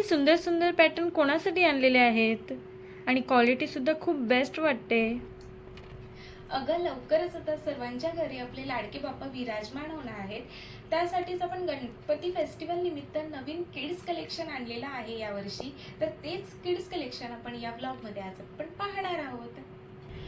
सुंदर सुंदर पॅटर्न कोणासाठी आणलेले आहेत आणि क्वालिटी सुद्धा खूप बेस्ट वाटते। अगं लवकरच आता सर्वांच्या घरी आपले लाडके बाप्पा विराजमान होणार आहेत। त्यासाठीच आपण गणपती फेस्टिवल निमित्त नवीन किड्स कलेक्शन आणलेलं आहे यावर्षी। तर तेच किड्स कलेक्शन आपण या ब्लॉगमध्ये आज आपण पाहणार आहोत।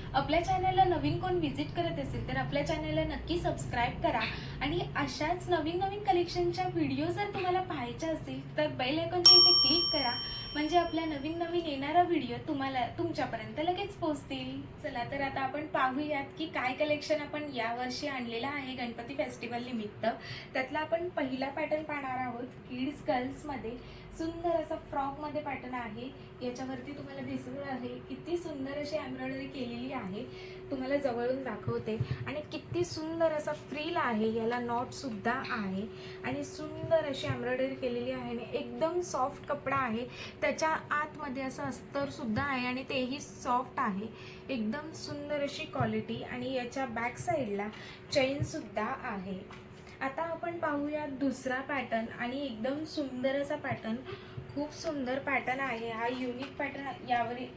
आपल्या चॅनलला नवीन कोण विजिट करत असेल तर आपल्या चॅनलला नक्की सबस्क्राईब करा आणि अशाच नवीन नवीन कलेक्शनच्या व्हिडिओ जर तुम्हाला पाहायच्या असेल तर बेल आयकॉनच्या इथे क्लिक करा, म्हणजे आपला नवीन नवीन येणारा व्हिडिओ तुम्हाला तुमच्यापर्यंत लगेच पोहोचतील। चला तर आता आपण पाहूयात की काय कलेक्शन आपण यावर्षी आणलेलं आहे गणपती फेस्टिवल निमित्त। त्यातला आपण पहिला पॅटर्न पाहणार आहोत। किड्स गर्ल्समध्ये सुंदर असा फ्रॉकमध्ये पॅटर्न आहे। याच्यावरती तुम्हाला दिसत आहे किती सुंदर अशी एम्ब्रॉयडरी केलेली आहे। तुम्हाला जवळून दाखवते आणि किती सुंदर असा फ्रिल आहे, याला नॉट सुद्धा आहे आणि सुंदर अशी एम्ब्रॉयडरी केलेली आहे आणि एकदम सॉफ्ट कपडा आहे। त्याच्या आतमध्ये असं अस्तर सुद्धा आहे आणि तेही सॉफ्ट आहे। एकदम सुंदर अशी क्वालिटी आणि याच्या बॅक साईडला चेन सुद्धा आहे। आता आपण पाहूया दुसरा पॅटर्न आणि एकदम सुंदर असा पॅटर्न, खूप सुंदर पॅटर्न आहे। हा युनिक पॅटर्न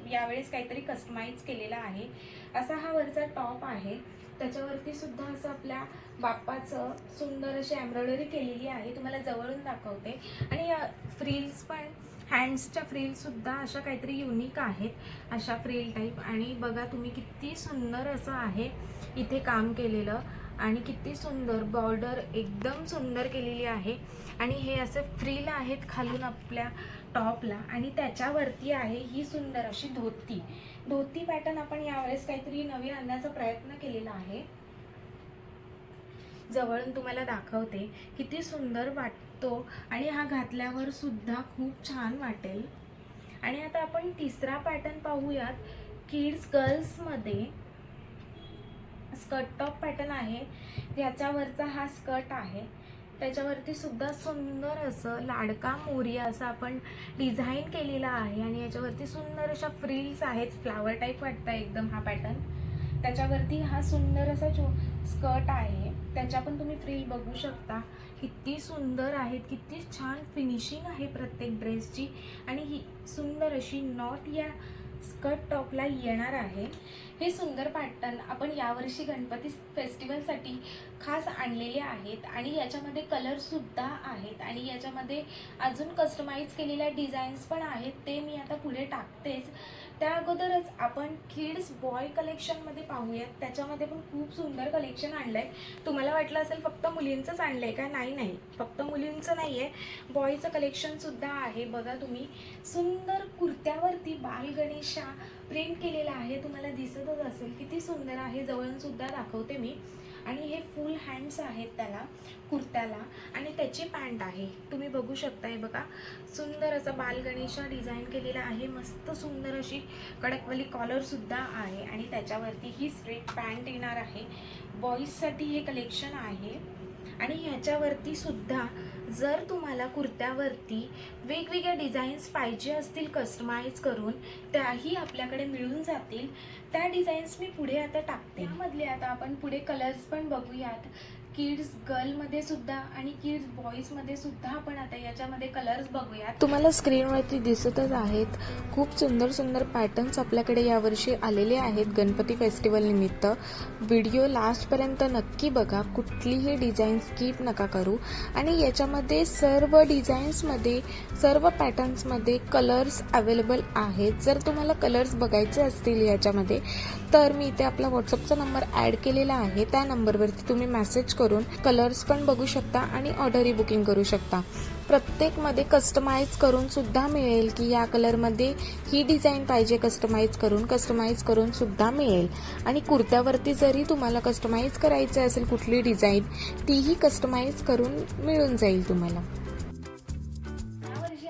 यावेळेस काहीतरी कस्टमाइज केलेला आहे। असा हा वरचा टॉप आहे, त्याच्यावरती सुद्धा असं आपल्या बाप्पाचं सुंदर अशी एम्ब्रॉयडरी केलेली आहे। तुम्हाला जवळून दाखवते आणि या फ्रिल्स पण हँड्सच्या फ्रिल सुद्धा अशा काहीतरी युनिक आहेत, अशा फ्रिल टाईप। आणि बघा तुम्ही किती सुंदर असं आहे इथे काम केलेलं आणि किती सुंदर बॉर्डर एकदम सुंदर केलेली आहे। आणि हे असे फ्रिल आहेत खालून आपल्या टॉपला आणि त्याच्यावरती आहे ही सुंदर अशी धोती पॅटर्न आपण यावेळेस काहीतरी नवीन आणण्याचा प्रयत्न केलेला आहे। जवळून तुम्हाला दाखवते किती सुंदर वाटतो आणि हा घातल्यावर सुद्धा खूप छान वाटेल। आणि आता आपण तिसरा पॅटर्न पाहूयात। किड्स गर्ल्समध्ये स्कर्ट टॉप पॅटर्न आहे। याच्यावरचा हा स्कर्ट आहे, त्याच्यावरती सुद्धा सुंदर असं लाडका मोरिया असं आपण डिझाईन केलेला आहे आणि याच्यावरती सुंदर अशा फ्रिल्स आहेत, फ्लावर टाईप वाटतं एकदम हा पॅटर्न। त्याच्यावरती हा सुंदर असा स्कर्ट आहे, त्याच्या पण तुम्ही फ्रिल बघू शकता किती सुंदर आहेत, किती छान फिनिशिंग आहे प्रत्येक ड्रेसची। आणि ही सुंदर अशी नॉट या स्कर्ट टॉपला येणार आहे। हे सुंदर पॅटर्न आपण यावर्षी गणपती फेस्टिवलसाठी खास आणलेले आहेत आणि याच्यामध्ये कलर सुद्धा आहेत आणि याच्यामध्ये अजून कस्टमाइज केलेल्या डिझाईन्स पण आहेत, ते मी आता पुढे टाकतेच। त्या अगोदरच आपण किड्स बॉय कलेक्शनमध्ये पाहूयात। त्याच्यामध्ये पण खूप सुंदर कलेक्शन आणलं आहे। तुम्हाला वाटलं असेल फक्त मुलींचंच आणलं आहे का? नाही, फक्त मुलींचं नाही आहे, बॉयचं कलेक्शनसुद्धा आहे। बघा तुम्ही सुंदर कुर्त्यावरती बाल गणेशा प्रिंट केलेला आहे, तुम्हाला दिसतच असेल किती सुंदर आहे। जवळून सुद्धा दाखवते मी। आणि हे फुल हँड्स आहेत त्याला कुर्त्याला आणि त्याची पॅन्ट आहे, तुम्ही बघू शकताय। बघा सुंदर असा बाल गणेशा डिझाईन केलेला आहे, मस्त सुंदर अशी कडकवाली कॉलर सुद्धा आहे आणि त्याच्यावरती ही स्ट्रेट पॅन्ट येणार आहे। बॉईजसाठी हे कलेक्शन आहे आणि ह्याच्यावरती सुद्धा जर तुम्हाला कुर्त्यावरती वेगवेगळ्या डिझाईन्स पाहिजे असतील कस्टमाइज करून, त्याही आपल्याकडे मिळून जातील। त्या डिझाईन्स मी पुढे आता टाकते। त्यामधले आता आपण पुढे कलर्स पण बघूयात। किड्स गर्लमध्ये सुद्धा आणि किड्स बॉईजमध्ये सुद्धा आपण आता याच्यामध्ये कलर्स बघूयात। तुम्हाला स्क्रीनवरती दिसतच आहेत खूप सुंदर सुंदर पॅटर्न्स आपल्याकडे यावर्षी आलेले आहेत गणपती फेस्टिवल निमित्त। व्हिडिओ लास्टपर्यंत नक्की बघा, कुठलीही डिझाईन स्किप नका करू। आणि याच्यामध्ये सर्व डिझाईन्समध्ये सर्व पॅटर्न्समध्ये कलर्स अवेलेबल आहेत। जर तुम्हाला कलर्स बघायचे असतील याच्यामध्ये तर मी इथे आपला व्हॉट्सअपचा नंबर ॲड केलेला आहे, त्या नंबरवरती तुम्ही मेसेज करून कलर्स पण बघू शकता आणि ऑर्डरही बुकिंग करू शकता। प्रत्येकमध्ये कस्टमाइज करून सुद्धा मिळेल की या कलरमध्ये ही डिझाईन पाहिजे कस्टमाइज करून सुद्धा मिळेल। आणि कुर्त्यावरती जरी तुम्हाला कस्टमाइज करायचं असेल कुठली डिझाईन, तीही कस्टमाइज करून मिळून जाईल तुम्हाला।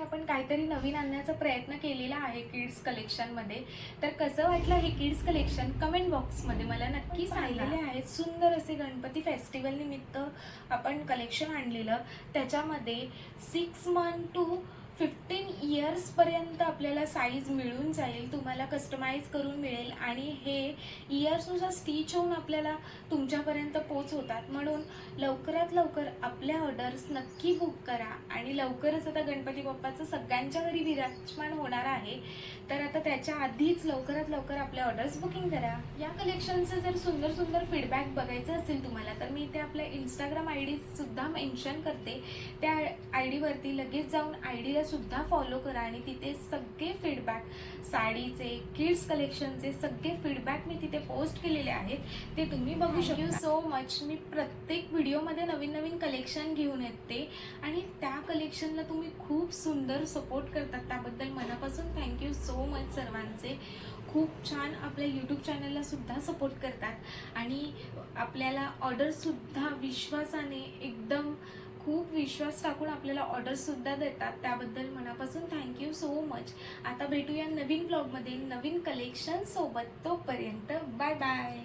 आपण काहीतरी नवीन आणण्याचा प्रयत्न केलेला आहे किड्स कलेक्शनमध्ये। तर कसं वाटलं हे किड्स कलेक्शन कमेंट बॉक्समध्ये मला नक्की सांगितलेले आहेत। सुंदर असे गणपती फेस्टिवल निमित्त आपण कलेक्शन आणलेलं, त्याच्यामध्ये 6 month to 15 इयर्सपर्यंत आपल्याला साईज मिळून जाईल, तुम्हाला कस्टमाइज करून मिळेल आणि हे इयर्सनुसार स्टिच होऊन आपल्याला तुमच्यापर्यंत पोचवतात. म्हणून लवकरात लवकर आपल्या ऑर्डर्स नक्की बुक करा. आणि लवकरच आता गणपती बाप्पाचं सगळ्यांच्या घरी विराजमान होणार आहे, तर आता त्याच्या आधीच लवकरात लवकर आपल्या ऑर्डर्स बुकिंग करा. या कलेक्शनचं जर सुंदर सुंदर फीडबॅक बघायचं असेल तुम्हाला, तर मी इथे आपल्या इंस्टाग्राम ID सुद्धा मेन्शन करते. त्या ID वरती लगेच जाऊन ID ला सुद्धा फॉलो करा आणि तिथे सगळे फीडबॅक, साडीचे, किड्स कलेक्शनचे सगळे फीडबॅक मी तिथे पोस्ट केलेले आहेत, ते तुम्ही बघू शकता. Thank you so much. मी प्रत्येक व्हिडिओमध्ये नवीन नवीन कलेक्शन घेऊन येते आणि त्या कलेक्शनला तुम्ही खूप सुंदर सपोर्ट करतात, त्याबद्दल मनापासून थँक्यू सो मच सर्वांचे. खूप छान आपल्या यूट्यूब चॅनलला सुद्धा सपोर्ट करतात आणि आपल्याला ऑर्डरसुद्धा विश्वासाने, एकदम खूप विश्वास टाकून आपल्याला ऑर्डरसुद्धा देतात, त्याबद्दल मनापासून थँक्यू सो मच. आता भेटूया नवीन ब्लॉगमध्ये नवीन कलेक्शन सोबत. तोपर्यंत बाय बाय.